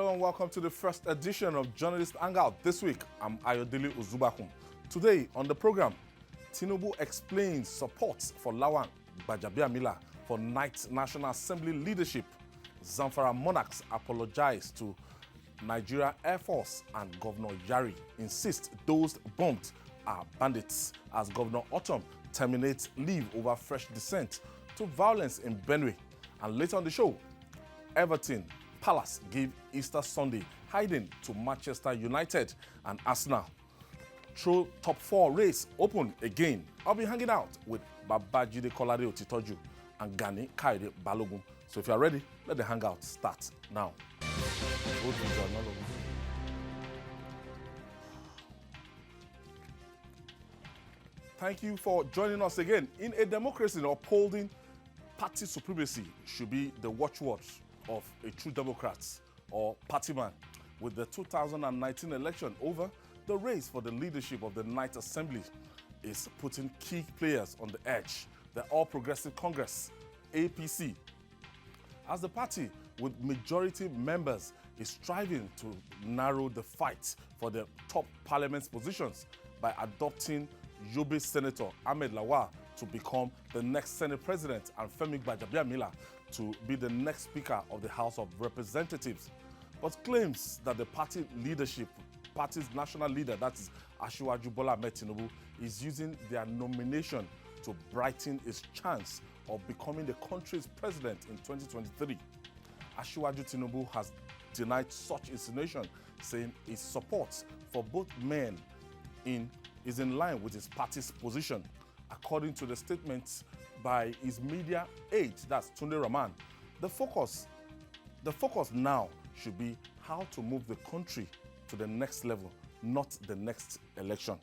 Hello and welcome to the first edition of Journalist Hangout. This week, I'm Ayodele Uzubakun. Today on the program, Tinubu explains support for Lawan, Gbajabiamila for Night National Assembly leadership. Zamfara monarchs apologize to Nigeria Air Force, and Governor Yari insist those bombed are bandits as Governor Autumn terminates leave over fresh descent to violence in Benue. And later on the show, Everton Palace gave Easter Sunday hiding to Manchester United, and Arsenal through top 4 race open again. I'll be hanging out with Babajide Kolade Otitoju and Gani Kaide Balogun. So if you're ready, let the hangout start now. Thank you for joining us again. In a democracy, upholding party supremacy should be the watchword of a true Democrat or party man. With the 2019 election over, the race for the leadership of the Night Assembly is putting key players on the edge. The All Progressive Congress, APC, as the party with majority members is striving to narrow the fight for the top parliament positions by adopting Yobe Senator Ahmed Lawan to become the next Senate President and Femi Gbajabiamila to be the next Speaker of the House of Representatives. But claims that the party's national leader, that is Asiwaju Bola Ahmed Tinubu, is using their nomination to brighten his chance of becoming the country's president in 2023. Asiwaju Tinubu has denied such insinuation, saying his support for both men is in line with his party's position. According to the statements by his media aide, that's Tunde Rahman, the focus now should be how to move the country to the next level, not the next election.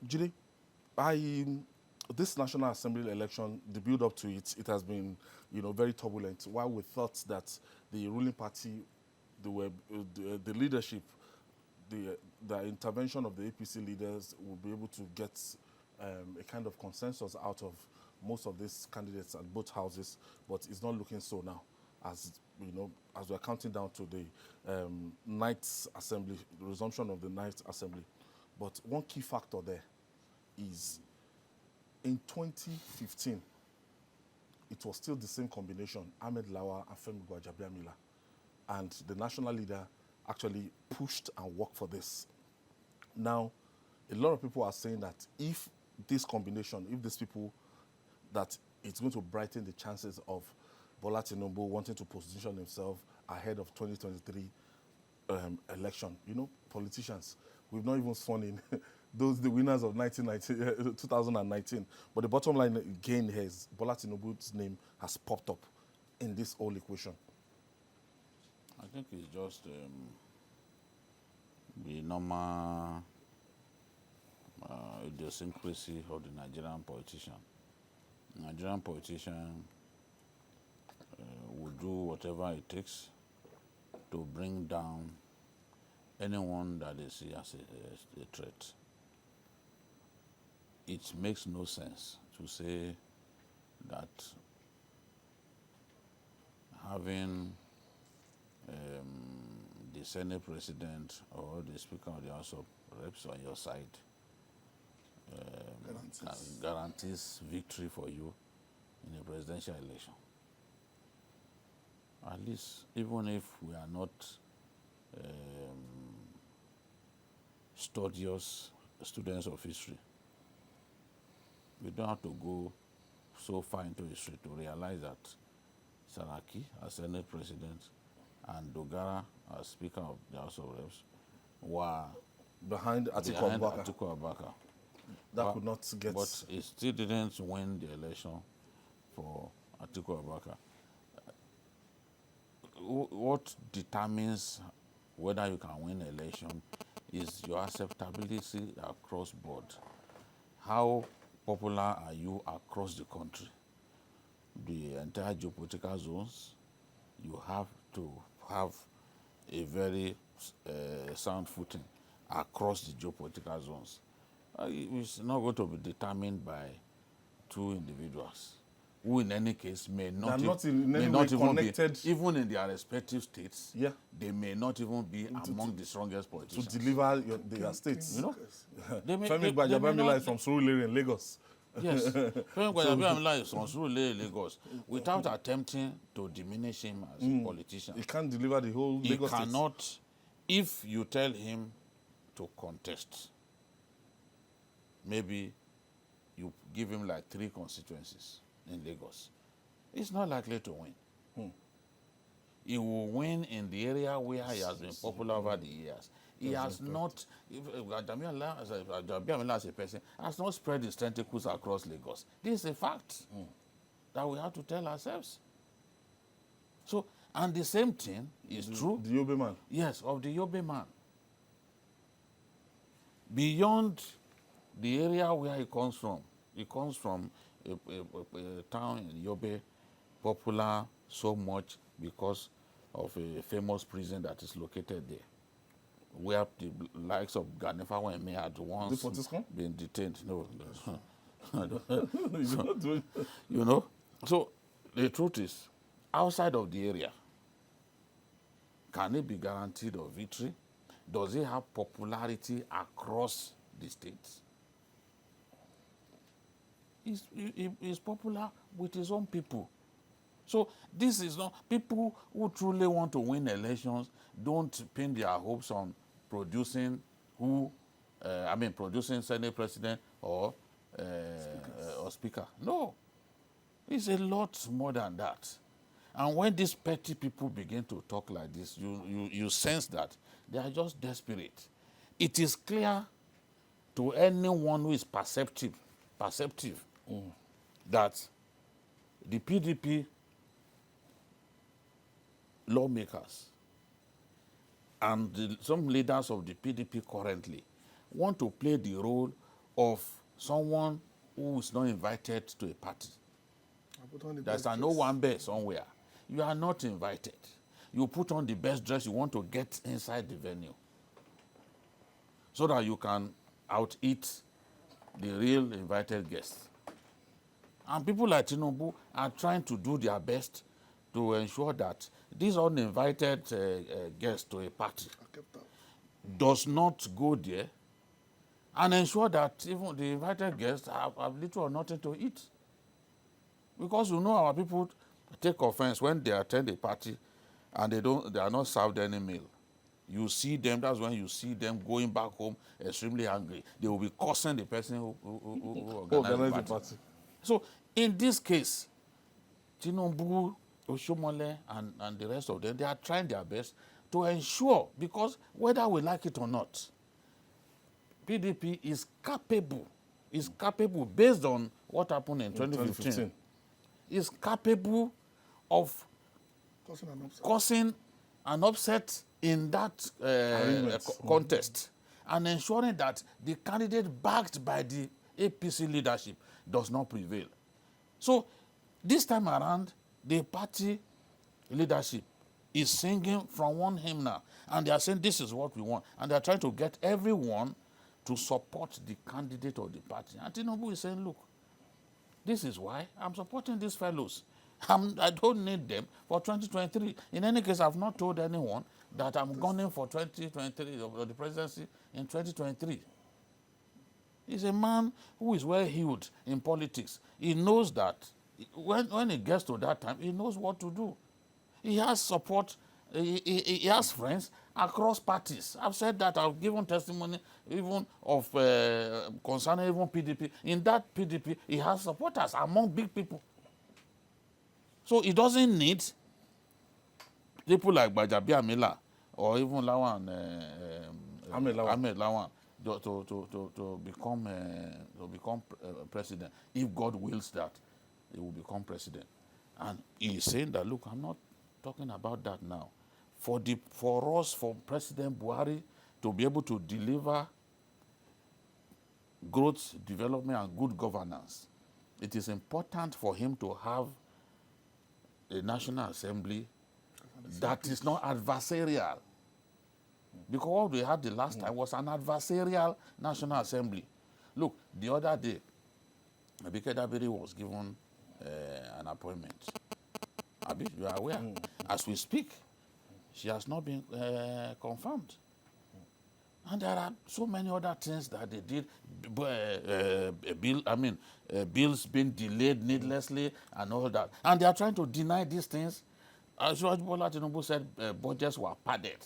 Jide, this National Assembly election, the build-up to it has been, very turbulent. While we thought that the ruling party, the leadership, the intervention of the APC leaders will be able to get a kind of consensus out of most of these candidates at both houses, but it's not looking so now. As we're counting down to the night assembly, the resumption of the night assembly. But one key factor there is in 2015, it was still the same combination, Ahmed Lawan and Femi Gbajabiamila. And the national leader actually pushed and worked for this. Now, a lot of people are saying that if this combination, if these people, that it's going to brighten the chances of Bola Tinubu wanting to position himself ahead of 2023 election. Politicians, we've not even sworn in the winners of 2019. But the bottom line again is Bola Tinubu's name has popped up in this whole equation. I think it's just the normal idiosyncrasy of the Nigerian politician. Nigerian politician will do whatever it takes to bring down anyone that they see as a threat. It makes no sense to say that having the Senate President or the Speaker of the House of Reps on your side guarantees victory for you in a presidential election. At least, even if we are not studious students of history, we don't have to go so far into history to realize that Saraki, as Senate President, and Dogara, as Speaker of the House of Reps, were behind Atiku Abubakar. Could not get... But it still didn't win the election for Atiku Abubakar. What determines whether you can win an election is your acceptability across board. How popular are you across the country? The entire geopolitical zones, you have to have a very sound footing across the geopolitical zones. It's not going to be determined by two individuals. who in any case may not, They're not in may any not way even connected. be, even in their respective states, Yeah. they may not even be among the strongest To politicians. deliver their states. You know? They may Gbajabiamila not, is from Surulere in Lagos. yes. Femi Gbajabiamila is from Surulere, Lagos, without attempting to diminish him as a politician. He can't deliver the whole He Lagos state. cannot, if you tell him to contest, maybe you give him like 3 constituencies in Lagos, he's not likely to win. He will win in the area where he has been popular over the years. He has not, Gbajabiamila as a person, has not spread his tentacles across Lagos. This is a fact that we have to tell ourselves. So, and the same thing is true. The Yobe man. Yes, of the Yobe man. Beyond the area where he comes from a town in Yobe, popular so much because of a famous prison that is located there, where the likes of Ganifa Weme had once been detained. No, you know. So the truth is, outside of the area, can it be guaranteed of victory? Does it have popularity across the states? He's popular with his own people. So this is not, people who truly want to win elections don't pin their hopes on producing producing Senate President or Speaker. No, it's a lot more than that. And when these petty people begin to talk like this, you sense that they are just desperate. It is clear to anyone who is perceptive that the PDP lawmakers and some leaders of the PDP currently want to play the role of someone who is not invited to a party. There's an Owambe somewhere. You are not invited. You put on the best dress you want to get inside the venue so that you can out-eat the real invited guests. And people like Tinubu are trying to do their best to ensure that these uninvited guests to a party does not go there and ensure that even the invited guests have little or nothing to eat. Because you know our people take offense when they attend a party and they are not served any meal. You see them, that's when you see them going back home extremely angry. They will be cursing the person who organized the party. So in this case, Tinubu, Oshomole, and the rest of them, they are trying their best to ensure, because whether we like it or not, PDP is capable based on what happened in 2015, is capable of causing an upset in that contest and ensuring that the candidate backed by the APC leadership does not prevail. So this time around, the party leadership is singing from one hymn now, and they are saying this is what we want, and they are trying to get everyone to support the candidate of the party. And Tinubu is saying, look, this is why I'm supporting these fellows. I don't need them for 2023. In any case, I've not told anyone that I'm gunning for 2023 or the presidency in 2023. He's a man who is well heeled in politics. He knows that when he gets to that time, he knows what to do. He has support. He has friends across parties. I've said that. I've given testimony even of concerning even PDP. In that PDP, he has supporters among big people. So he doesn't need people like Gbajabiamila or even Lawan, Ahmed Lawan to become president. If God wills that, he will become president. And he is saying that, look, I'm not talking about that now. For President Buhari to be able to deliver growth, development, and good governance, it is important for him to have a National Assembly that is not adversarial. Because what we had the last time was an adversarial National Assembly. Look, the other day, Gbajabiamila was given an appointment. Abi, you are aware. As we speak, she has not been confirmed. And there are so many other things that they did. Bills being delayed needlessly and all that. And they are trying to deny these things. As Bola Tinubu said, budgets were padded.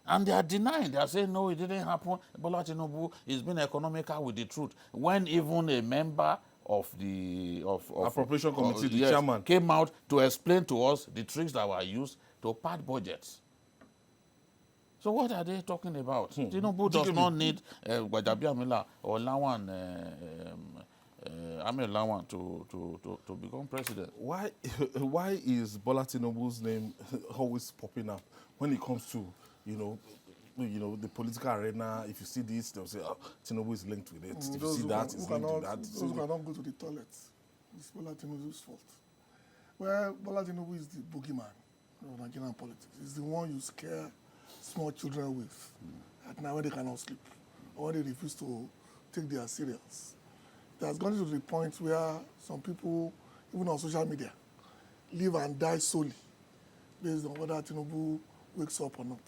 And they are denying. They are saying, no, it didn't happen. Bola Tinubu is being economical with the truth. When even a member of the Appropriation Committee, the yes, chairman, came out to explain to us the tricks that were used to pad budgets. So what are they talking about? Tinubu does not need Gbajabiamila or Lawan, Lawan to become president. why is Bola Tinubu's name always popping up when it comes to the political arena? If you see this, they'll say, oh, Tinubu is linked with it. If you see that, it's linked with that. Those who cannot go to the toilet, it's Bola Tinubu's fault. Well, Bola Tinubu is the boogeyman of Nigerian politics. He's the one you scare small children with at night when they cannot sleep or when they refuse to take their cereals. It has gone to the point where some people, even on social media, live and die solely based on whether Tinubu wakes up or not.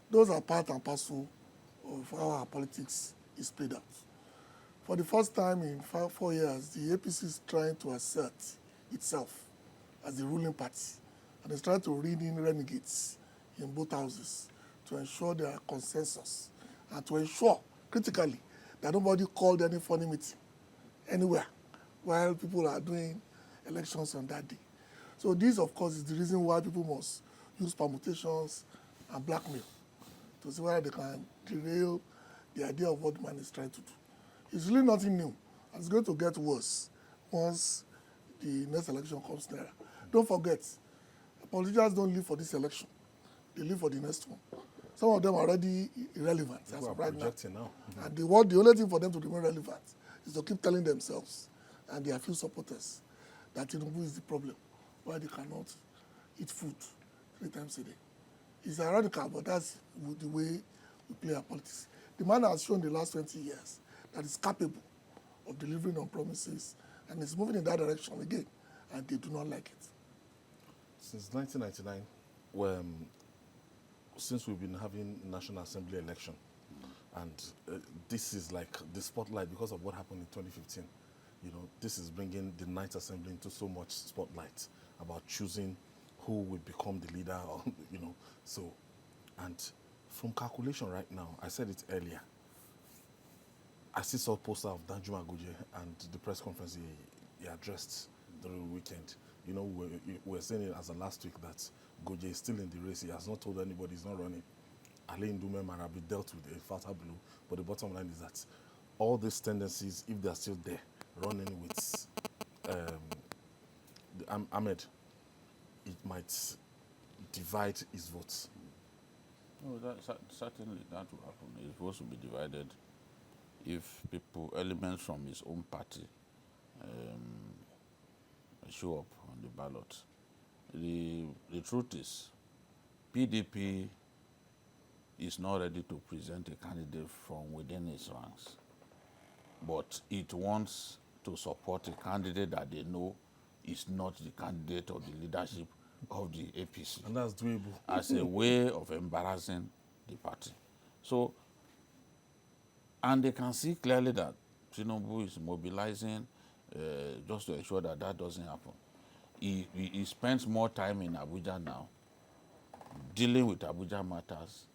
Those are part and parcel of how our politics is played out. For the first time in 4 years, the APC is trying to assert itself as the ruling party, and it's trying to rein in renegades in both houses to ensure their consensus and to ensure, critically, that nobody called any funny meeting anywhere while people are doing elections on that day. So this, of course, is the reason why people must use permutations and blackmail to see whether they can derail the idea of what the man is trying to do. It's really nothing new, and it's going to get worse once the next election comes nearer. Don't forget, politicians don't live for this election. They live for the next one. Some of them are already irrelevant as of right now. And the only thing for them to remain relevant is to keep telling themselves and their few supporters that Tinubu is the problem, why they cannot eat food 3 times a day. It's ironical, but that's the way we play our politics. The man has shown the last 20 years that he's capable of delivering on promises, and is moving in that direction again, and they do not like it. Since 1999, since we've been having National Assembly election, and this is like the spotlight because of what happened in 2015. This is bringing the Ninth Assembly into so much spotlight about choosing who will become the leader, or, So, and from calculation right now, I said it earlier, I still saw a poster of Danjuma Goje and the press conference he addressed during the weekend. We're saying it as a last week that Goje is still in the race. He has not told anybody he's not running. Ali Ndume Marabi dealt with a fatal blow, but the bottom line is that all these tendencies, if they're still there, running with Ahmed, it might divide his votes. No, certainly that will happen. His votes will be divided if elements from his own party show up on the ballot. The truth is, PDP is not ready to present a candidate from within its ranks, but it wants to support a candidate that they know is not the candidate of the leadership of the APC. And that's doable. As a way of embarrassing the party. So, and they can see clearly that Tinubu is mobilizing just to ensure that that doesn't happen. He spends more time in Abuja now, dealing with Abuja matters,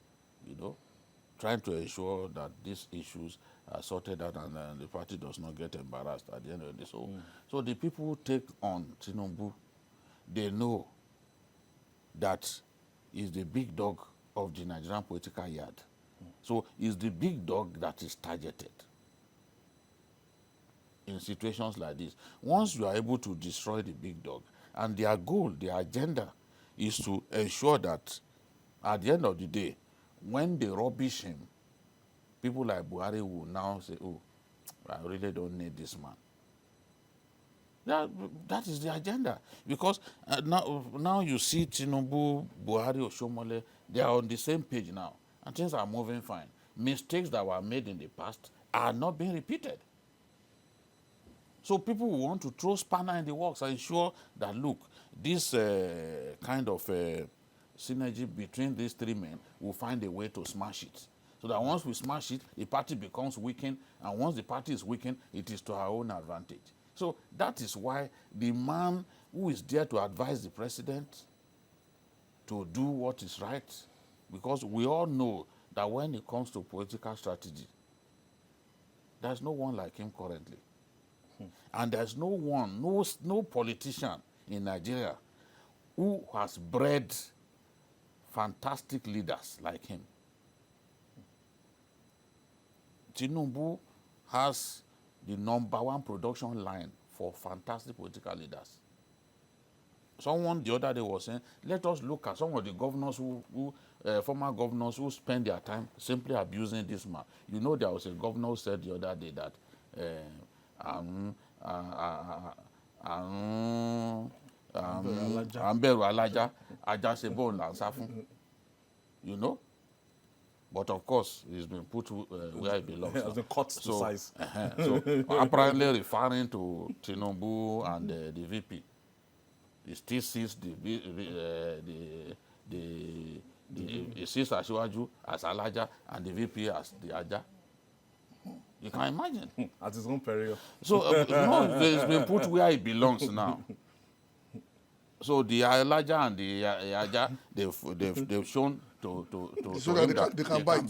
trying to ensure that these issues are sorted out and the party does not get embarrassed at the end of the day. So the people who take on Tinubu, they know that he's the big dog of the Nigerian political yard. So it's the big dog that is targeted in situations like this. Once you are able to destroy the big dog, and their goal, their agenda, is to ensure that at the end of the day, when they rubbish him, people like Buhari will now say, oh, I really don't need this man. That is the agenda. Because now you see Tinubu, Buhari, Oshomole, they are on the same page now. And things are moving fine. Mistakes that were made in the past are not being repeated. So people will want to throw spanner in the works and ensure that, look, this kind of synergy between these three men will find a way to smash it. So that once we smash it, the party becomes weakened, and once the party is weakened, it is to our own advantage. So that is why the man who is there to advise the president to do what is right, because we all know that when it comes to political strategy, there's no one like him currently. And there's no one, no politician in Nigeria who has bred fantastic leaders like him. Tinubu has the #1 production line for fantastic political leaders. Someone the other day was saying, let us look at some of the governors former governors who spend their time simply abusing this man. You know, there was a governor who said the other day that Amberu Alaja, Ajasebo Lansafun. You know? But of course, he's been put where he belongs. He has been cut to size. So apparently referring to Tinubu and the VP. He still sees he sees Asiwaju as Alaja and the VP as the Aja. You can imagine. At his own peril. So he's been put where he belongs now. So the Alaja and the Aja, they've shown to So him that they can bite.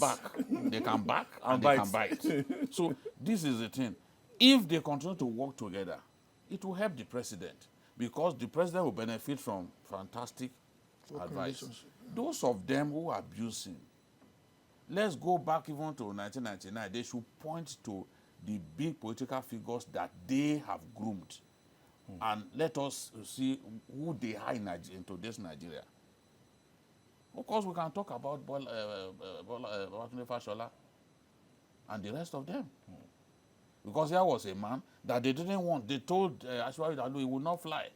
They can back and they can bite. So this is the thing. If they continue to work together, it will help the president, because the president will benefit from fantastic advice. Those of them who abuse him, let's go back even to 1999. They should point to the big political figures that they have groomed. And let us see who they are in today's Nigeria. Of course, we can talk about Babatunde Fashola and the rest of them. Because there was a man that they didn't want. They told Ashwaji that he would not fly.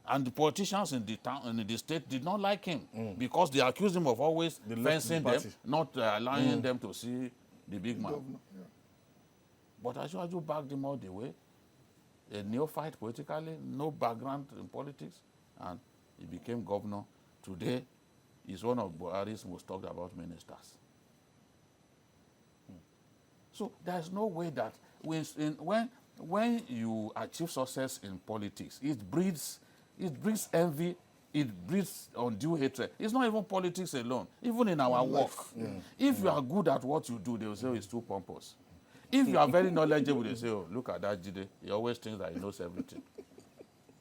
And the politicians in the town, in the state, did not like him because they accused him of always fencing them, not allowing them to see the big man. Yeah. But Ashwaji backed him all the way. A neophyte politically, no background in politics, and he became governor. Today, he's one of Buhari's most talked about ministers. So there's no way that when you achieve success in politics, it breeds envy, it breeds undue hatred. It's not even politics alone. Even in our work, if you are good at what you do, they will say, oh, it's too pompous. If you are very knowledgeable, they say, oh, look at that Jide. He always thinks that he knows everything.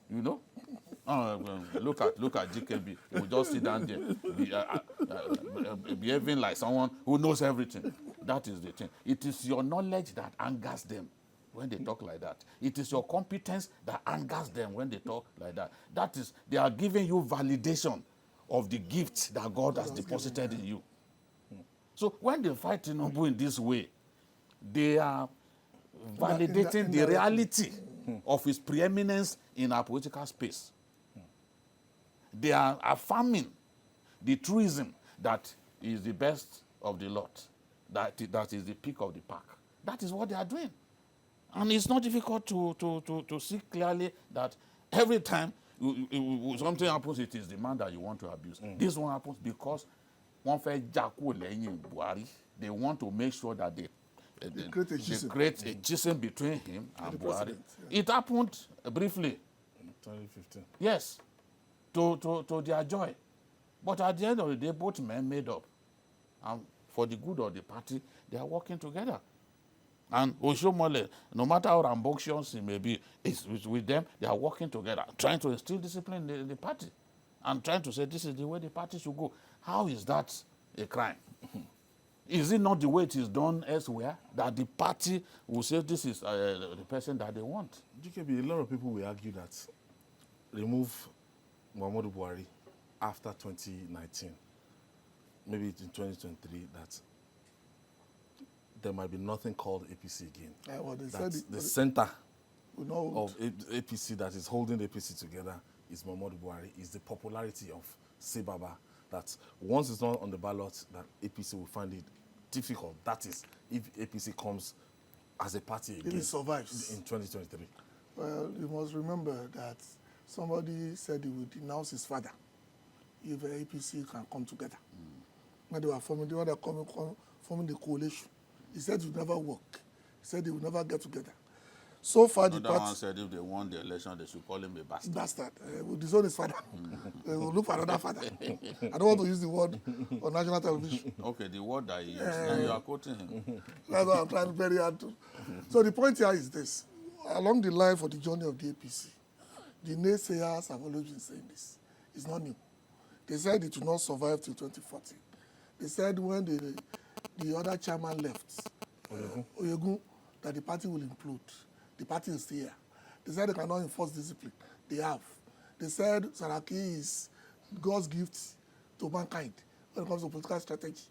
You know? Look at GKB. He will just sit down there, behaving like someone who knows everything. That is the thing. It is your knowledge that angers them when they talk like that. It is your competence that angers them when they talk like that. That is, they are giving you validation of the gift that God has deposited in you. So when they fight Tinubu in this way, they are validating the reality of his preeminence in our political space. They are affirming the truism that he is the best of the lot, that is the peak of the pack. That is what they are doing. And it's not difficult to see clearly that every time something happens, it is the man that you want to abuse. This one happens because they want to make sure that they create a schism between him and Buhari. Yeah. It happened briefly. 2015. Yes, to their joy. But at the end of the day, both men made up. And for the good of the party, they are working together. And Oshomole, no matter how rambunctious he may be, with them, they are working together, trying to instill discipline in the party. And trying to say, this is the way the party should go. How is that a crime? Is it not the way it is done elsewhere, that the party will say this is the person that they want? GKB, a lot of people will argue that remove Muhammadu Buhari after 2019, maybe in 2023, that there might be nothing called APC again. Well, they that said the center of APC that is holding APC together is Muhammadu Buhari, is the popularity of Sebaba, that once it's not on the ballot, that APC will find it difficult. That is, if APC comes as a party If again it survives. in 2023? Well, you must remember that somebody said he would denounce his father if APC can come together. When they were forming the coalition, he said it would never work. He said they would never get together. So far, the Another one party said if they won the election, they should call him a bastard. bastard will disown his father. They will look for another father. I don't want to use the word on national television. Okay, the word that he used, and you are quoting him. That's what I'm trying very hard to. So the point here is this. Along the line for the journey of the APC, the naysayers have always been saying this. It's not new. They said it will not survive till 2014. They said when the other chairman left, Oyegun, that the party will implode. The party is still here. They said they cannot enforce discipline. They have. They said Saraki is God's gift to mankind when it comes to political strategy.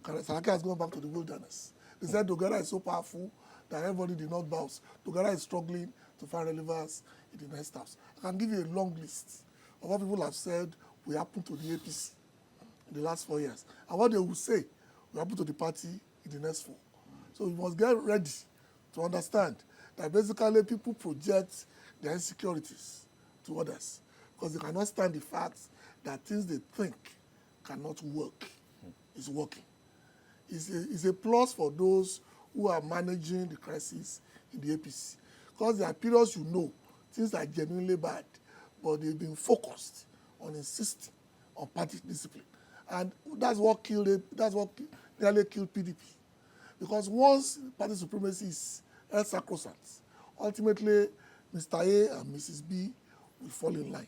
Saraki has gone back to the wilderness. They said Dogara is so powerful that everybody did not bounce. Dogara is struggling to find relevance in the next house. I can give you a long list of what people have said will happen to the APC in the last 4 years, and what they will say will happen to the party in the next 4. So we must get ready to understand that basically people project their insecurities to others because they cannot stand the fact that things they think cannot work is working. It's a plus for those who are managing the crisis in the APC because there are periods things are genuinely bad, but they've been focused on insisting on party discipline. And that's what nearly killed PDP. Because once party supremacy is held sacrosanct, ultimately Mr. A and Mrs. B will fall in line.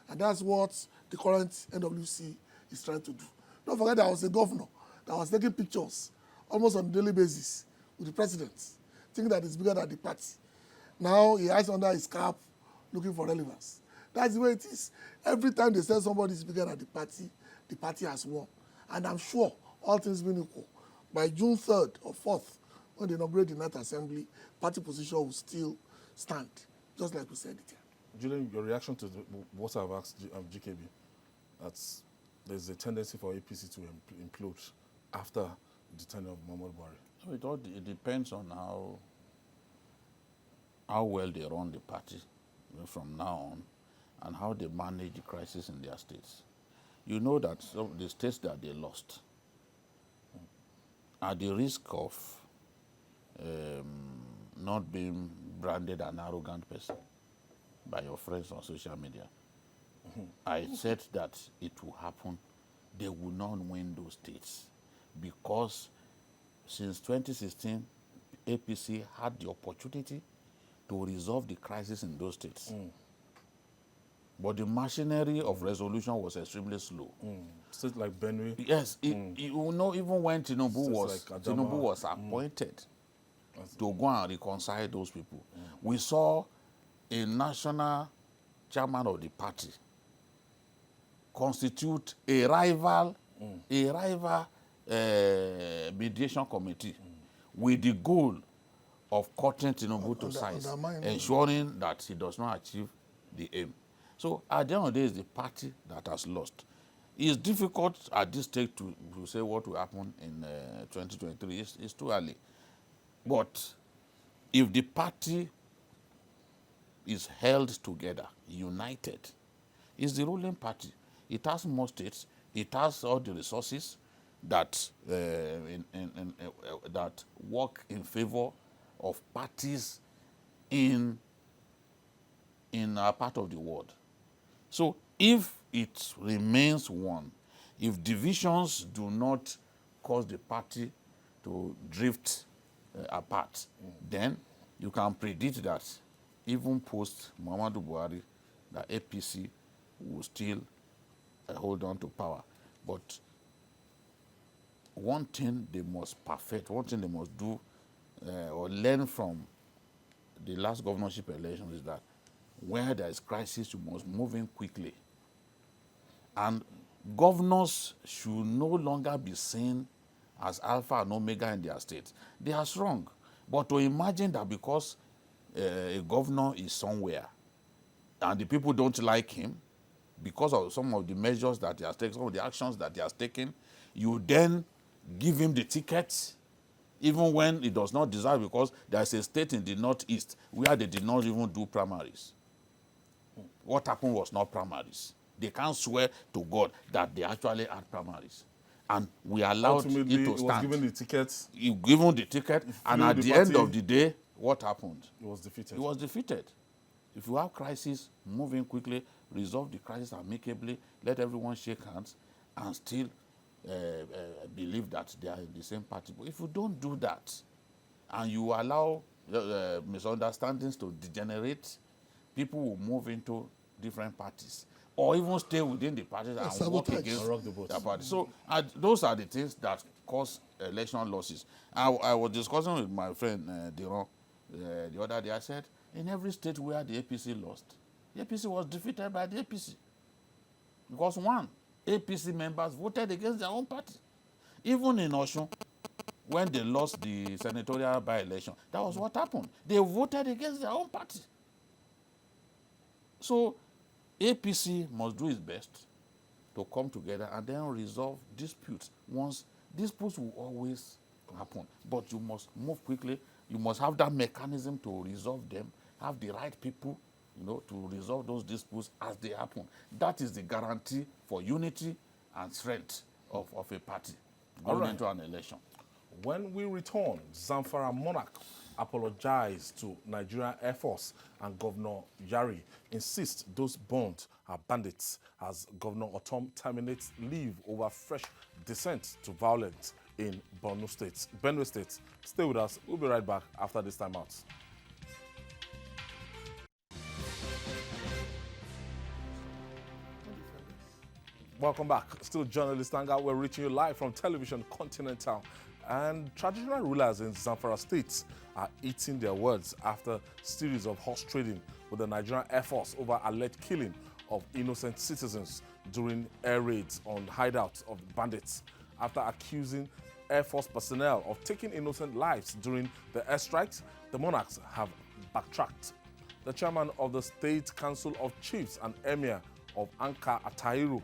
And that's what the current NWC is trying to do. Don't forget that I was a governor that was taking pictures almost on a daily basis with the president, thinking that it's bigger than the party. Now he hides under his cap looking for relevance. That's the way it is. Every time they say somebody is bigger than the party has won. And I'm sure, all things being equal, by June 3rd or 4th, when they inaugurate the Night Assembly, party position will still stand, just like we said it here. Julian, your reaction to what I've asked GKB, that's there's a tendency for APC to implode after the tenure of Muhammadu Buhari. So it depends on how well they run the party from now on and how they manage the crisis in their states. You know that some of the states that they lost are the risk of not being branded an arrogant person by your friends on social media. I said that it will happen. They will not win those states because since 2016, APC had the opportunity to resolve the crisis in those states. But the machinery of resolution was extremely slow. States like Benue. Yes, you know, even when Tinubu like was appointed to go and reconcile those people, we saw a national chairman of the party constitute a rival mediation committee with the goal of cutting Tinubu to size, ensuring that he does not achieve the aim. So at the end of the day, it's the party that has lost. It's difficult at this stage to say what will happen in 2023. It's too early. But if the party is held together, united, it's the ruling party. It has more states. It has all the resources that that work in favor of parties in a part of the world. So if it remains one, if divisions do not cause the party to drift apart, then you can predict that even post Muhammadu Buhari, the APC will still hold on to power. But one thing they must perfect, one thing they must do or learn from the last governorship election is that where there is crisis, you must move in quickly. And governors should no longer be seen as alpha and omega in their states. They are strong. But to imagine that because a governor is somewhere and the people don't like him because of some of the measures that he has taken, some of the actions that he has taken, you then give him the ticket even when it does not deserve, because there is a state in the northeast where they did not even do primaries. What happened was not primaries. They can't swear to God that they actually had primaries. And we allowed Ultimately, it to it was stand. given the ticket. He given the ticket, and flew at the the end party. of the day, what happened? It was defeated. He was defeated. If you have crisis, move in quickly, resolve the crisis amicably, let everyone shake hands, and still believe that they are in the same party. But if you don't do that, and you allow misunderstandings to degenerate, people will move into different parties, or even stay within the parties and work sabotage. against And rock the boat. their party. So those are the things that cause election losses. I was discussing with my friend Diron the other day. I said, in every state where the APC lost, the APC was defeated by the APC. Because one, APC members voted against their own party. Even in Osun, when they lost the senatorial by-election, that was what happened. They voted against their own party. So APC must do its best to come together and then resolve disputes. Once disputes will always happen, but you must move quickly. You must have that mechanism to resolve them, have the right people, to resolve those disputes as they happen. That is the guarantee for unity and strength of a party going into an election. When we return, Zamfara monarch apologized to Nigerian Air Force, and Governor Yari insists those bonds are bandits as Governor Otom terminates leave over fresh descent to violence in Benue State. Stay with us. We'll be right back after this time out. Welcome back. Still Journalist Hangout. We're reaching you live from Television Continental. And traditional rulers in Zamfara State are eating their words after series of horse trading with the Nigerian Air Force over alleged killing of innocent citizens during air raids on hideouts of bandits. After accusing Air Force personnel of taking innocent lives during the airstrikes, the monarchs have backtracked. The chairman of the State Council of Chiefs and Emir of Anka Atairu,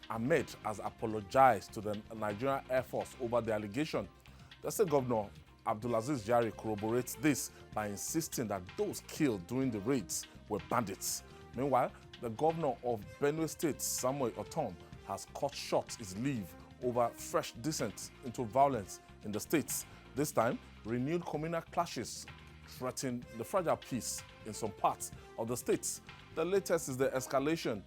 Ahmed, has apologized to the Nigerian Air Force over the allegation. The state governor, Abdulaziz Jari, corroborates this by insisting that those killed during the raids were bandits. Meanwhile, the governor of Benue State, Samuel Otom, has cut short his leave over fresh descent into violence in the states. This time, renewed communal clashes threaten the fragile peace in some parts of the states. The latest is the escalation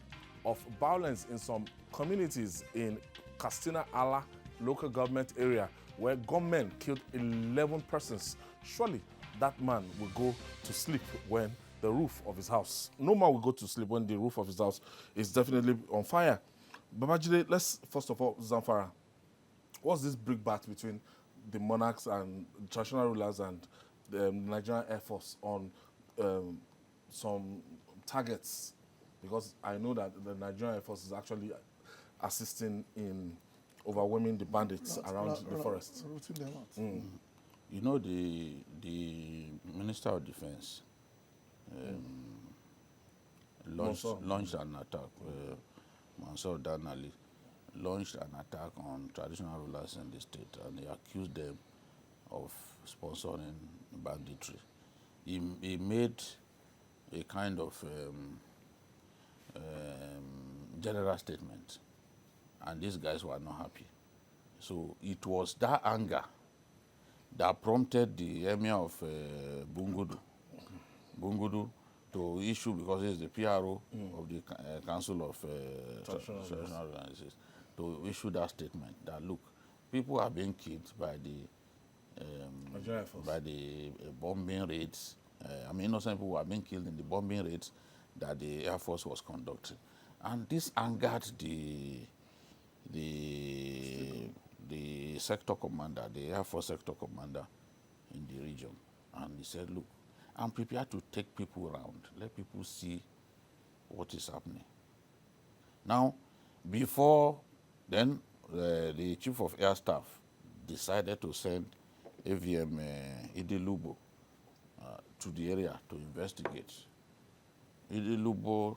of violence in some communities in Katsina Ala local government area, where gunmen killed 11 persons. Surely that man will go to sleep when the roof of his house. No man will go to sleep when the roof of his house is definitely on fire. Babajide, let's first of all, Zamfara. What's this brickbat between the monarchs and traditional rulers and the Nigerian Air Force on some targets? Because I know that the Nigerian Air Force is actually assisting in overwhelming the bandits around the forest. You know, the Minister of Defense launched an attack. Mansour Danali launched an attack on traditional rulers in the state, and he accused them of sponsoring banditry. He made a kind of general statement, and these guys were not happy. So it was that anger that prompted the emir of Bungudu to issue, because he's the PRO of the Council of Traditional Organizations, to issue that statement that, look, people are being killed by the bombing raids. Innocent people are being killed in the bombing raids that the Air Force was conducting. And this angered the sector commander, the Air Force sector commander in the region. And he said, look, I'm prepared to take people around, let people see what is happening. Now, before then, the Chief of Air Staff decided to send AVM Idilubo to the area to investigate. Idilubo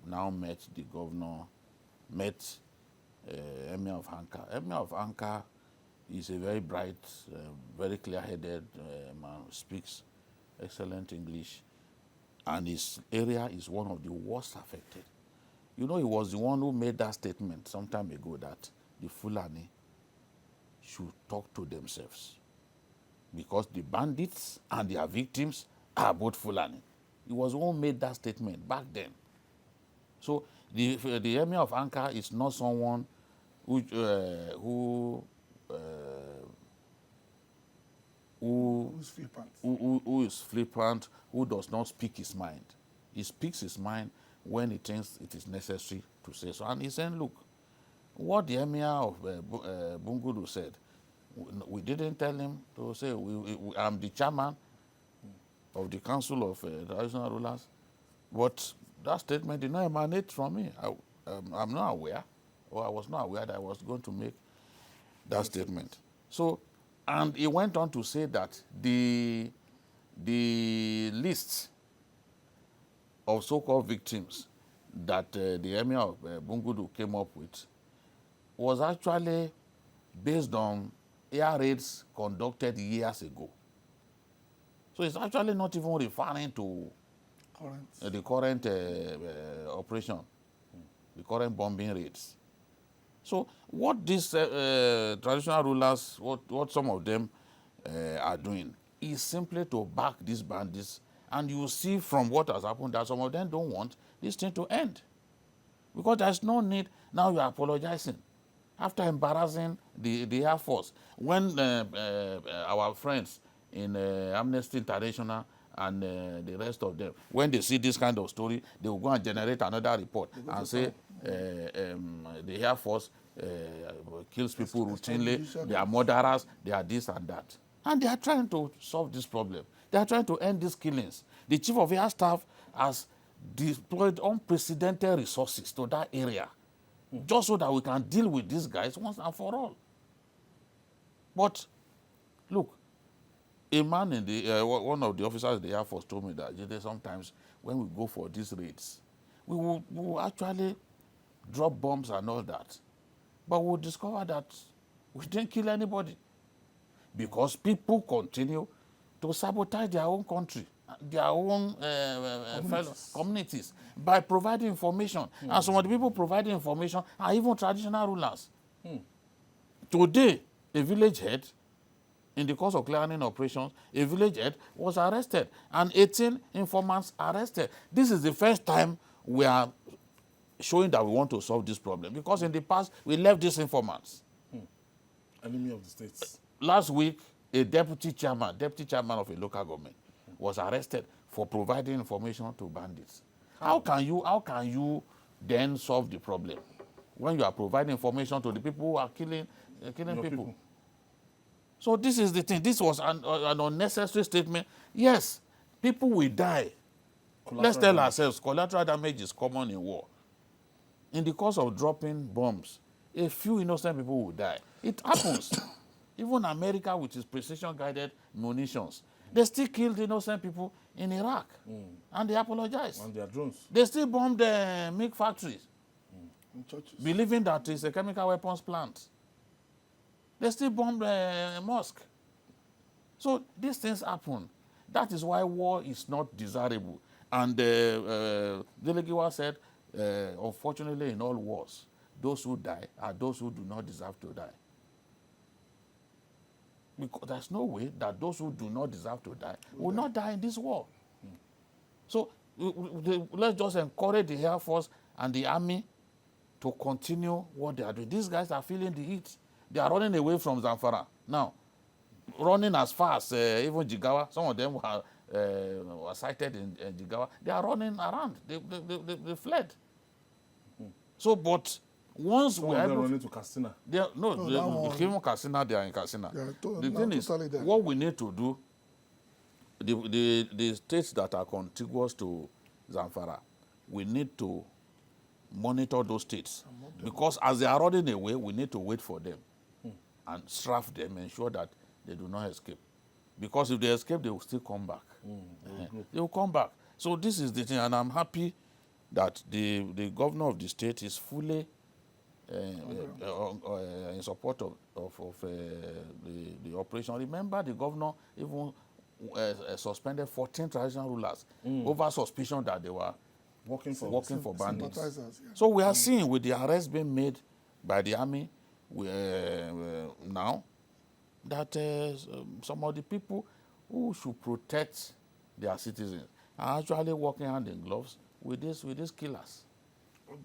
now met the governor, met Emir of Anka. Emir of Anka He's a very bright, very clear-headed man, speaks excellent English, and his area is one of the worst affected. You know, he was the one who made that statement some time ago that the Fulani should talk to themselves because the bandits and their victims are both Fulani. He was the one who made that statement back then. So the Emir of Ankara is not someone who is flippant, who does not speak his mind. He speaks his mind when he thinks it is necessary to say so. And he said, look, what the Emir of Bungudu said, we didn't tell him to say, I'm the chairman of the Council of Traditional Rulers, but that statement did not emanate from me. I'm not aware, or I was not aware that I was going to make that statement. So, and he went on to say that the list of so-called victims that the Emir of Bungudu came up with was actually based on air raids conducted years ago. So it's actually not even referring to the current operation, the current bombing raids. So what these traditional rulers, what some of them are doing is simply to back these bandits. And you see from what has happened that some of them don't want this thing to end. Because there's no need, now you are apologizing. After embarrassing the Air Force, when our friends in Amnesty International and the rest of them, when they see this kind of story, they will go and generate another report and say the Air Force kills people routinely, they are murderers, they are this and that. And they are trying to solve this problem. They are trying to end these killings. The Chief of Air Staff has deployed unprecedented resources to that area just so that we can deal with these guys once and for all. But look, a man in the one of the officers of the Air Force told me that sometimes when we go for these raids, we will actually drop bombs and all that, but we'll discover that we didn't kill anybody because people continue to sabotage their own country, their own communities by providing information. And some of the people providing information are even traditional rulers. Today, a village head, in the course of clearing operations, a village head was arrested and 18 informants arrested. This is the first time we are showing that we want to solve this problem, because in the past, we left these informants. Enemy of the states. Last week, a deputy chairman of a local government was arrested for providing information to bandits. How can you then solve the problem when you are providing information to the people who are killing people? So this is the thing. This was an unnecessary statement. Yes, people will die. Let's tell ourselves, collateral damage is common in war. In the course of dropping bombs, a few innocent people will die. It happens. Even America, with its precision-guided munitions, they still killed innocent people in Iraq. And they apologized. And their drones. They still bombed the milk factories, believing that it's a chemical weapons plant. They still bombed a mosque. So these things happen. That is why war is not desirable. And Delegiwa said, unfortunately, in all wars, those who die are those who do not deserve to die. Because there's no way that those who do not deserve to die will not die in this war. So let's just encourage the Air Force and the Army to continue what they are doing. These guys are feeling the heat. They are running away from Zamfara. Now, running as far as even Jigawa. Some of them were sighted in Jigawa. They are running around. They fled. So, but once we are running to Katsina. Even Katsina, they are in Katsina. The thing is, what we need to do, the states that are contiguous to Zamfara, we need to monitor those states. Because as they are running away, we need to wait for them and strafe them, ensure that they do not escape. Because if they escape, they will still come back. They will come back. So this is the thing, and I'm happy that the governor of the state is fully in support of the operation. Remember, the governor even suspended 14 traditional rulers over suspicion that they were Working for bandits. Sympathizers, yeah. So we are seeing with the arrests being made by the army now that some of the people who should protect their citizens are actually working hand in gloves with these killers.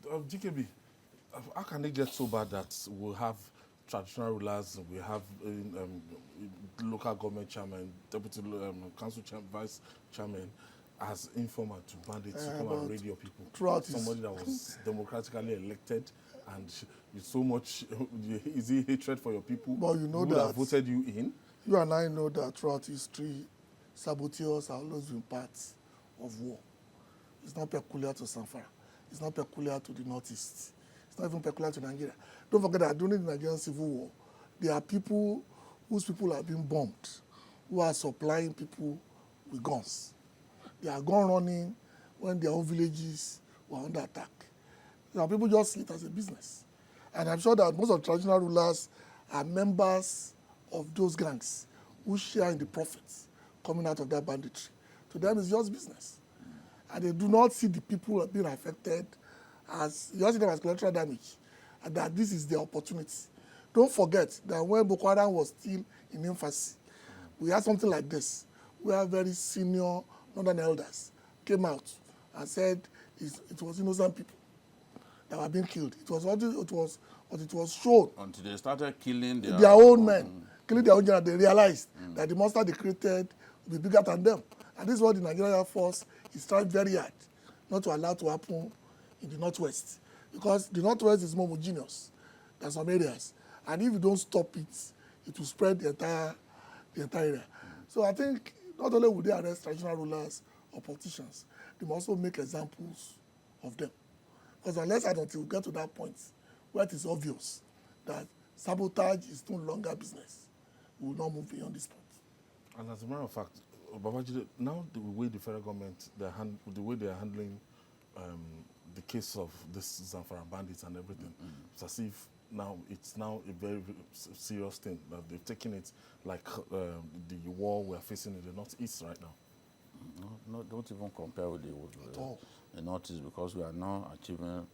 GKB, how can it get so bad that we'll have traditional rulers, we have local government chairman, deputy council vice chairman as informer to bandits to come and raid your people? Somebody that was democratically elected, and with so much easy hatred for your people, but you know who that have voted you in. You and I know that throughout history, saboteurs have always been part of war. It's not peculiar to Zamfara. It's not peculiar to the Northeast. It's not even peculiar to Nigeria. Don't forget that during the Nigerian Civil War, there are people whose people have been bombed, who are supplying people with guns. They are gun running when their own villages were under attack. Now people just see it as a business. And I'm sure that most of the traditional rulers are members of those gangs who share in the profits coming out of that banditry. To them, it's just business. And they do not see the people being affected as, you see them as collateral damage, and that this is the opportunity. Don't forget that when Boko Haram was still in infancy, we had something like this, where very senior northern elders came out and said it was innocent people that were being killed. It was shown Until they started killing their own men, killing their own general, they realized that the monster they created will be bigger than them. And this is what the Nigerian Air Force is trying very hard not to allow to happen in the Northwest. Because the Northwest is more homogeneous than some areas. And if you don't stop it, it will spread the entire area. So I think not only will they arrest traditional rulers or politicians, they must also make examples of them. Because unless and until we get to that point where it is obvious that sabotage is no longer business, we will not move beyond this point. And as a matter of fact, Babajide, now the way the federal government, the way they are handling the case of this Zamfara bandits and everything, it's as if it's now a very, very serious thing, that they've taken it like the war we're facing in the Northeast right now. No, don't even compare with the Northeast, because we are now achieving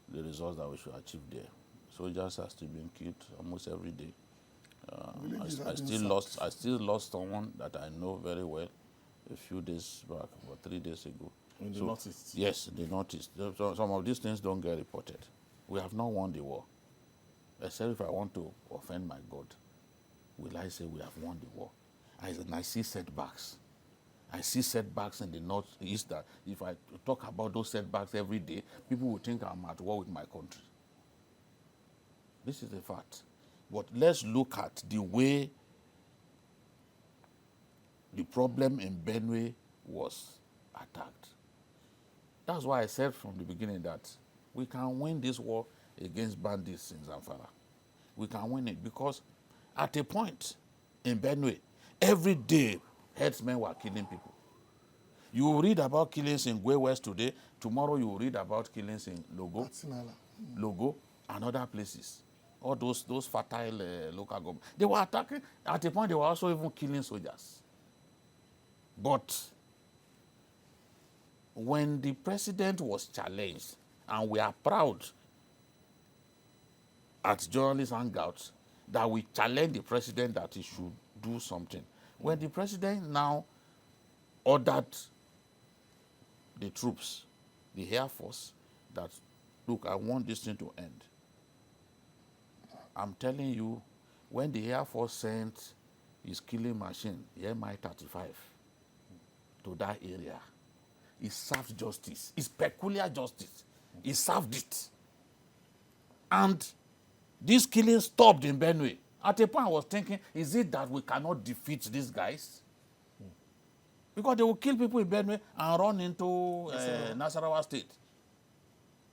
the results that we should achieve there. Soldiers are still being killed almost every day. I still lost someone that I know very well a few days back, about 3 days ago. In the Northeast? Yes, in the Northeast. Some of these things don't get reported. We have not won the war. Except if I want to offend my God, will I say we have won the war? And I see setbacks. I see setbacks in the Northeast that if I talk about those setbacks every day, people will think I'm at war with my country. This is a fact. But let's look at the way the problem in Benue was attacked. That's why I said from the beginning that we can win this war against bandits in Zamfara. We can win it because at a point in Benue, every day herdsmen were killing people. You will read about killings in Gwe West today. Tomorrow you will read about killings in Logo, and other places. All those fertile local governments. They were attacking. At a point, they were also even killing soldiers. But when the president was challenged, and we are proud at journalist hangouts that we challenged the president that he should do something. When the president now ordered the troops, the Air Force, that, look, I want this thing to end. I'm telling you, when the Air Force sent his killing machine, the Mi-35, to that area, it served justice. It's peculiar justice. It served it. And this killing stopped in Benue. At a point I was thinking, is it that we cannot defeat these guys? Because they will kill people in Benue and run into Nasarawa State.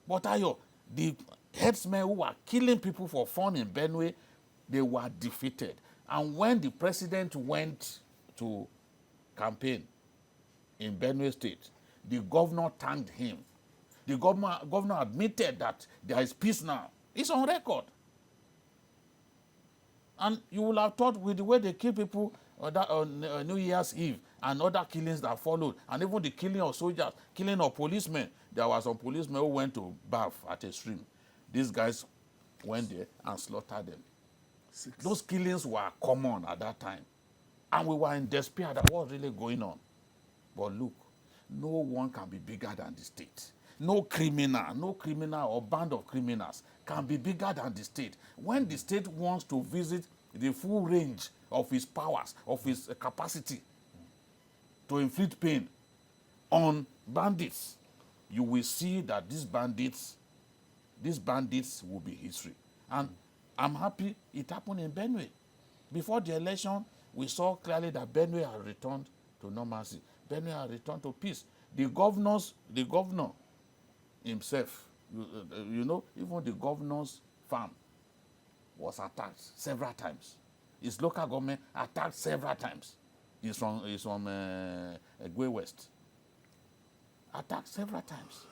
But Ayo, the headsmen who were killing people for fun in Benue, they were defeated. And when the president went to campaign in Benue State, the governor thanked him. The governor admitted that there is peace now. It's on record. And you will have thought with the way they kill people on New Year's Eve and other killings that followed, and even the killing of soldiers, killing of policemen. There were some policemen who went to bath at a stream. These guys went there and slaughtered them. 6. Those killings were common at that time. And we were in despair that what was really going on. But look, no one can be bigger than the state. No criminal or band of criminals can be bigger than the state. When the state wants to visit the full range of its powers, of its capacity to inflict pain on bandits, you will see that these bandits will be history. And I'm happy it happened in Benue. Before the election, we saw clearly that Benue had returned to normalcy. Benue had returned to peace. The governor himself, you know, even the governor's farm was attacked several times. His local government attacked several times. He's from Egwe West. Attacked several times.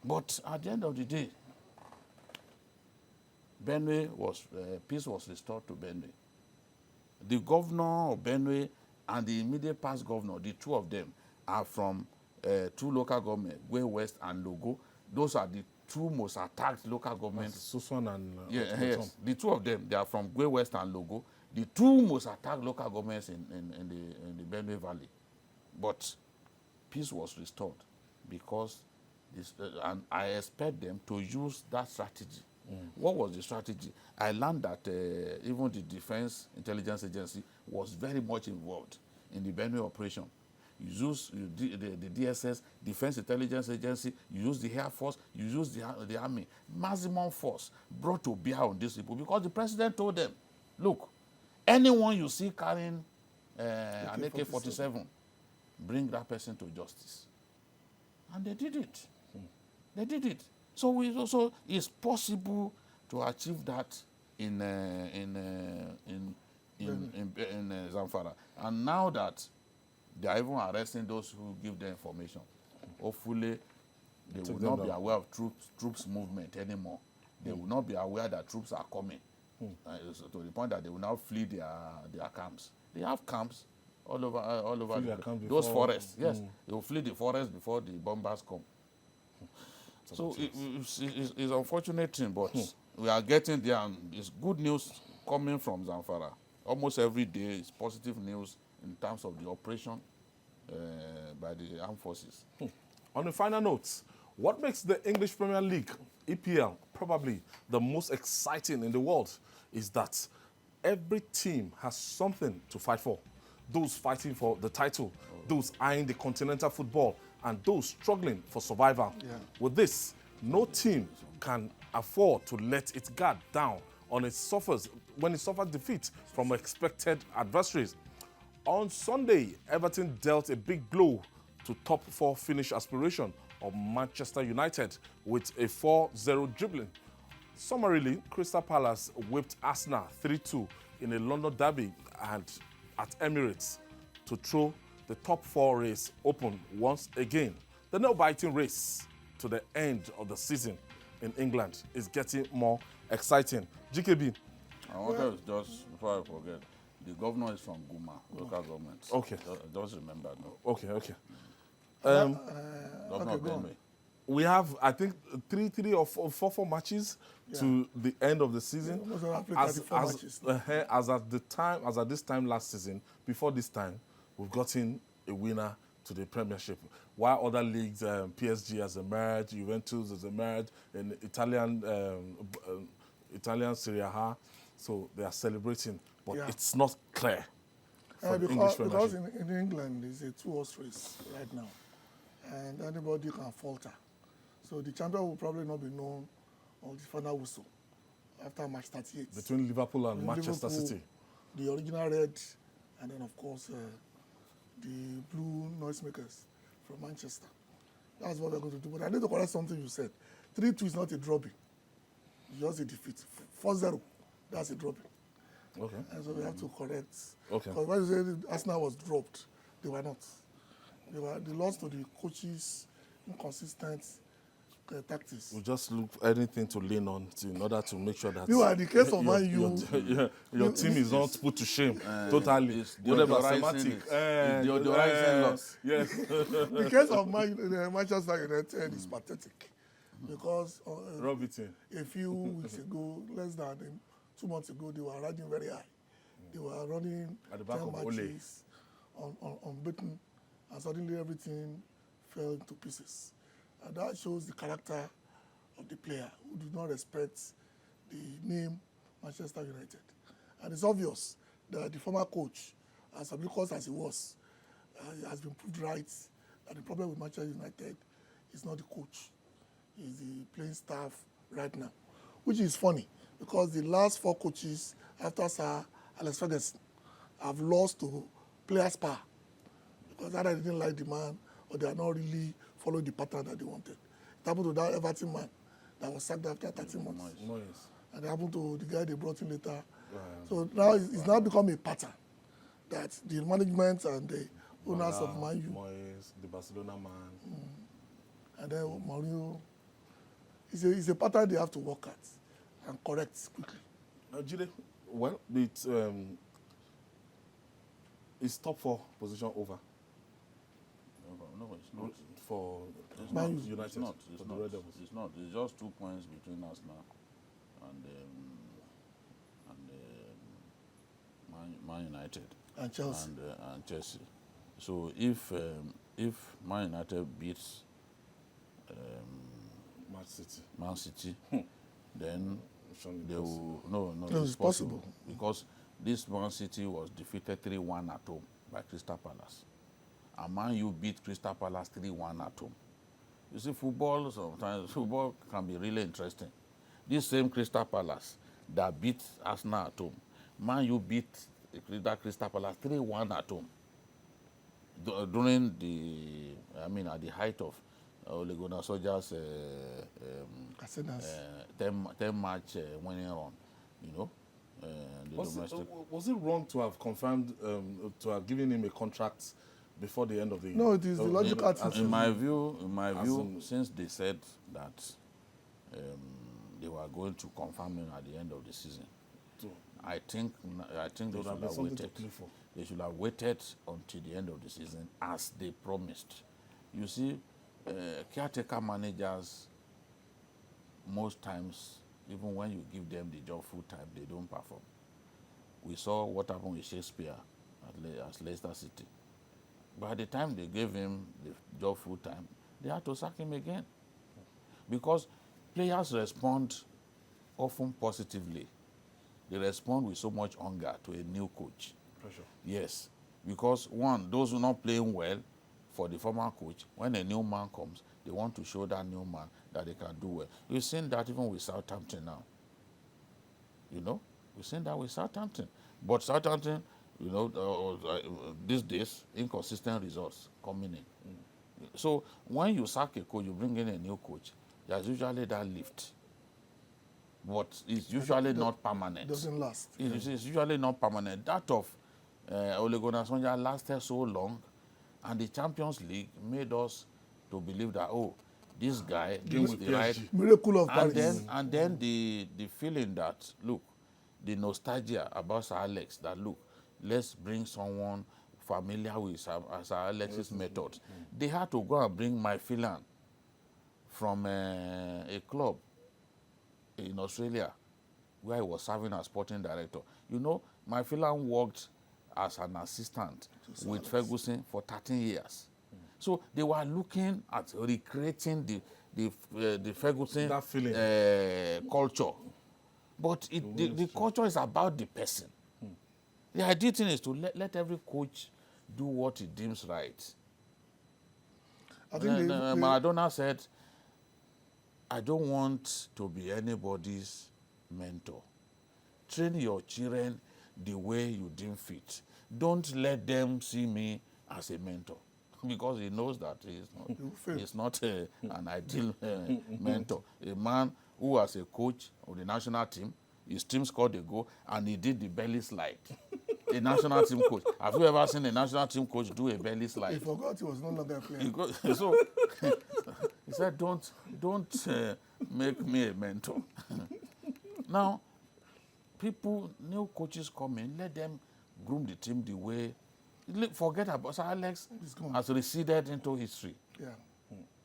But at the end of the day, peace was restored to Benue. The governor of Benue and the immediate past governor, the two of them, are from two local governments, Egwe West and Logo. Those are the two most attacked local governments. Susan and Yes, the two of them, they are from Egwe West and Logo. The two most attacked local governments in the Benue Valley. But peace was restored because and I expect them to use that strategy. What was the strategy? I learned that even the Defense Intelligence Agency was very much involved in the Benue operation. You use the DSS, Defense Intelligence Agency, you use the Air Force, you use the Army. Maximum force brought to bear on these people because the president told them, look, anyone you see carrying an AK-47, bring that person to justice. And they did it. They did it. So it's possible to achieve that in Zamfara. And now that they are even arresting those who give the information, hopefully they will not be aware of troops movement anymore. They will not be aware that troops are coming. So to the point that they will now flee their camps. They have camps all over those forests. Yes, they will flee the forest before the bombers come. So it's unfortunate thing, but we are getting there, and it's good news coming from Zamfara. Almost every day is positive news in terms of the operation by the armed forces. On a final note, what makes the English Premier League, EPL, probably the most exciting in the world is that every team has something to fight for. Those fighting for the title, those eyeing the continental football, and those struggling for survival. Yeah. With this, no team can afford to let its guard down when it suffers defeat from expected adversaries. On Sunday, Everton dealt a big blow to top 4 finish aspiration of Manchester United with a 4-0 dribbling. Summarily, Crystal Palace whipped Arsenal 3-2 in a London derby and at Emirates to throw the top 4 race open once again. The nail-biting race to the end of the season in England is getting more exciting. GKB. I wanted to just, before I forget, the governor is from Guma, local government. Okay. Just remember, no. Okay. Governor okay, of Benue. We have, I think, 3 or 4 matches to the end of the season. As at this time last season, before this time, we've gotten a winner to the Premiership. While other leagues, PSG has emerged, Juventus has emerged, and Italian Serie A, so they are celebrating, but it's not clear. Because in England, it's a 2-horse race right now, and anybody can falter. So the champion will probably not be known on the final whistle after match 38. Between Liverpool and Manchester City. The original red, and then of course the blue noisemakers from Manchester. That's what we're going to do. But I need to correct something you said. 3-2 is not a drubbing. It's just a defeat. 4-0, that's a drubbing. Okay. And so we have to correct. Okay. Because when you say Arsenal was dropped, they were not. They lost to the coaches, inconsistent tactics. We just look for anything to lean on in order to make sure that Meanwhile, the case of Man your team is not put to shame totally. It's Whatever deodorizing semantic. it. It's deodorizing loss. Yes. the case of Manchester United is pathetic because Rub it in. a few weeks ago, less than 2 months ago, they were riding very high. They were running At the back 10 of matches unbeaten, and suddenly everything fell into pieces. And that shows the character of the player who do not respect the name Manchester United. And it's obvious that the former coach, as ambitious as he was, has been proved right that the problem with Manchester United is not the coach, it's the playing staff right now. Which is funny, because the last 4 coaches after Sir Alex Ferguson have lost to players' power, because either they didn't like the man or they are not really following the pattern that they wanted. It happened to that Everton man that was sacked after 13 months. Noise. And it happened to the guy they brought in later. So now it's now become a pattern that the management and the owners of Man U, Moyes, the Barcelona man. and then Mourinho, it's a pattern they have to work at and correct quickly. Jide, well, it's top 4 position over No, it's not. for It's Man not. U. United. It's not. for It's the not. Red Devils. It's not. It's just 2 points between Arsenal and Man United And Chelsea. and Chelsea. So if Man United beats Man City, then they will no. It's possible. because this Man City was defeated 3-1 at home by Crystal Palace, and Man U beat Crystal Palace 3-1 at home. You see, sometimes football can be really interesting. This same Crystal Palace that beat Arsenal at home, Man U beat that Crystal Palace 3-1 at home. During at the height of Ole Gunnar Solskjaer's 10-match winning run, Was it wrong to have confirmed, to have given him a contract before the end of the year? No, it is the logical attitude. In my view, since they said that they were going to confirm him at the end of the season, I think they should have waited. They should have waited until the end of the season, as they promised. You see, caretaker managers, most times, even when you give them the job full time, they don't perform. We saw what happened with Shakespeare at Leicester City. By the time they gave him the job full time, they had to sack him again. Because players respond often positively. They respond with so much hunger to a new coach. Pressure. Yes, because one, those who are not playing well for the former coach, when a new man comes, they want to show that new man that they can do well. We've seen that even with Southampton now. We've seen that with Southampton. But Southampton, these days, inconsistent results coming in. So when you sack a coach, you bring in a new coach, there's usually that lift. But it's usually not permanent. Doesn't last. It's usually not permanent. That of Ole Gunnar Solskjaer lasted so long, and the Champions League made us to believe that, this guy is the right. Miracle of Paris. And then the feeling that, look, the nostalgia about Sir Alex, that look, let's bring someone familiar with Sir Alex's methods. They had to go and bring Mike Phelan from a club in Australia where he was serving as sporting director. Mike Phelan worked as an assistant with Ferguson for 13 years. So they were looking at recreating the Ferguson culture. But the culture is about the person. The ideal thing is to let every coach do what he deems right. I think Maradona said, I don't want to be anybody's mentor. Train your children the way you deem fit. Don't let them see me as a mentor, because he knows that he's not an ideal mentor. A man who was a coach of the national team, his team scored a goal, and he did the belly slide. A national team coach. Have you ever seen a national team coach do a belly slide? He forgot he was no longer playing. So he said, don't don't make me a mentor. Now, new coaches come in, let them groom the team the way. Forget about Sir Alex has receded into history. Yeah.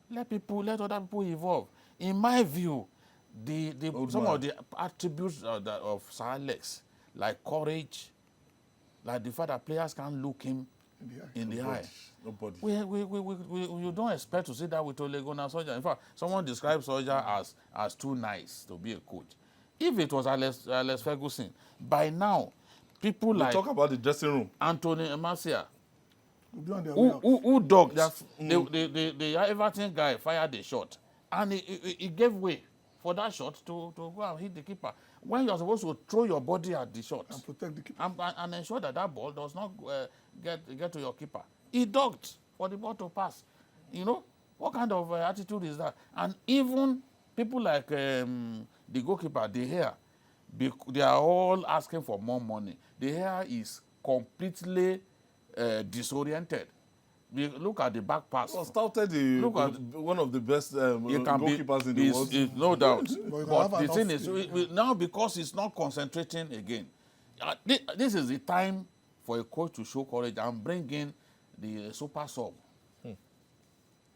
Let other people evolve. In my view, some of the attributes of Sir Alex, like courage, like the fact that players can't look him in the eye. Nobody. You don't expect to see that with Ole Gunnar Solskjaer. In fact, someone describes Solskjaer as too nice to be a coach. If it was Alex Ferguson, by now, people We like talk about the dressing room. Anthony Marcia, Who dogged the Everton guy fired a shot, and he gave way for that shot to go and hit the keeper. When you're supposed to throw your body at the shot and protect the keeper. and ensure that ball does not get to your keeper, he dogged for the ball to pass. You know, what kind of attitude is that? And even people like the goalkeeper, De Gea, they are all asking for more money. De Gea is completely disoriented. Look at the back pass. Well, started one of the best goalkeepers in the world. No doubt. But the thing is, now because he's not concentrating again, this is the time for a coach to show courage and bring in the super sub.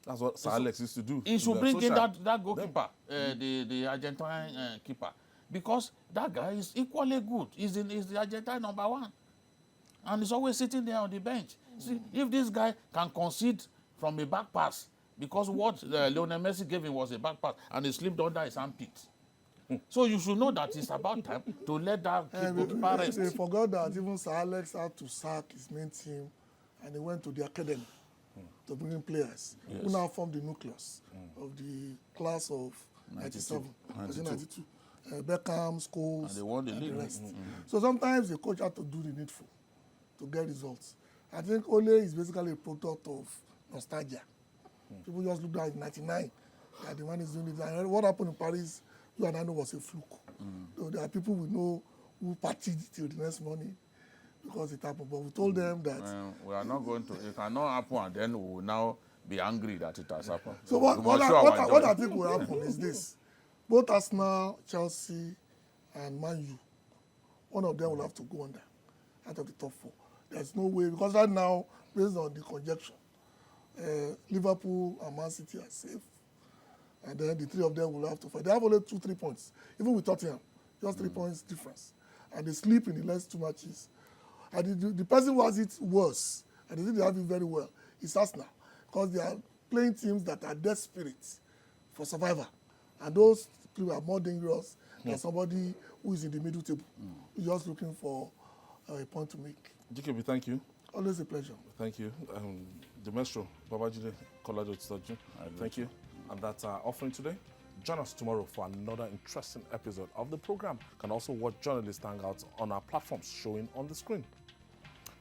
That's what Sir Alex used to do. He should bring in that goalkeeper, the Argentine keeper, because that guy is equally good. He's the Argentine #1. And he's always sitting there on the bench. See, if this guy can concede from a back pass, because what Lionel Messi gave him was a back pass, and he slipped under his armpit. So you should know that it's about time to let that goalkeeper rest. They forgot that even Sir Alex had to sack his main team, and he went to the academy to bring in players who now form the nucleus of the class of 97, 92. Beckham, Scholes, And they won the league. the rest. So sometimes the coach had to do the needful to get results. I think Ole is basically a product of nostalgia. People just looked at 99, that the man is doing it. And what happened in Paris, you and I know was a fluke. So there are people we know who partied till the next morning because it happened. But we told them that. We are not going to, it cannot happen, and then we will now be angry that it has happened. So what I think will happen is this. Both Arsenal, Chelsea, and Man U, one of them will have to go under out of the top 4. There's no way, because right now, based on the conjecture, Liverpool and Man City are safe. And then the 3 of them will have to fight. They have only 2-3 points, even with Tottenham, just 3 points difference. And they sleep in the last 2 matches. And the person who has it worse, and they think they have it very well, is Arsenal, because they are playing teams that are desperate for survival. And those people are more dangerous than somebody who is in the middle table, who's just looking for a point to make. GKB, thank you. Always a pleasure. Thank you. The Maestro, Babajide Kolajo Tsoju. Thank you. And that's our offering today. Join us tomorrow for another interesting episode of the program. You can also watch Journalist Hangouts on our platforms showing on the screen.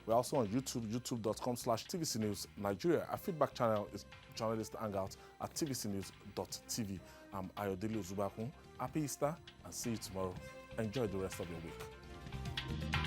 We're also on YouTube, youtube.com/TVC News Nigeria. Our feedback channel is Journalist Hangouts at tvcnews.tv. I'm Ayodele Uzubakun. Happy Easter and see you tomorrow. Enjoy the rest of your week.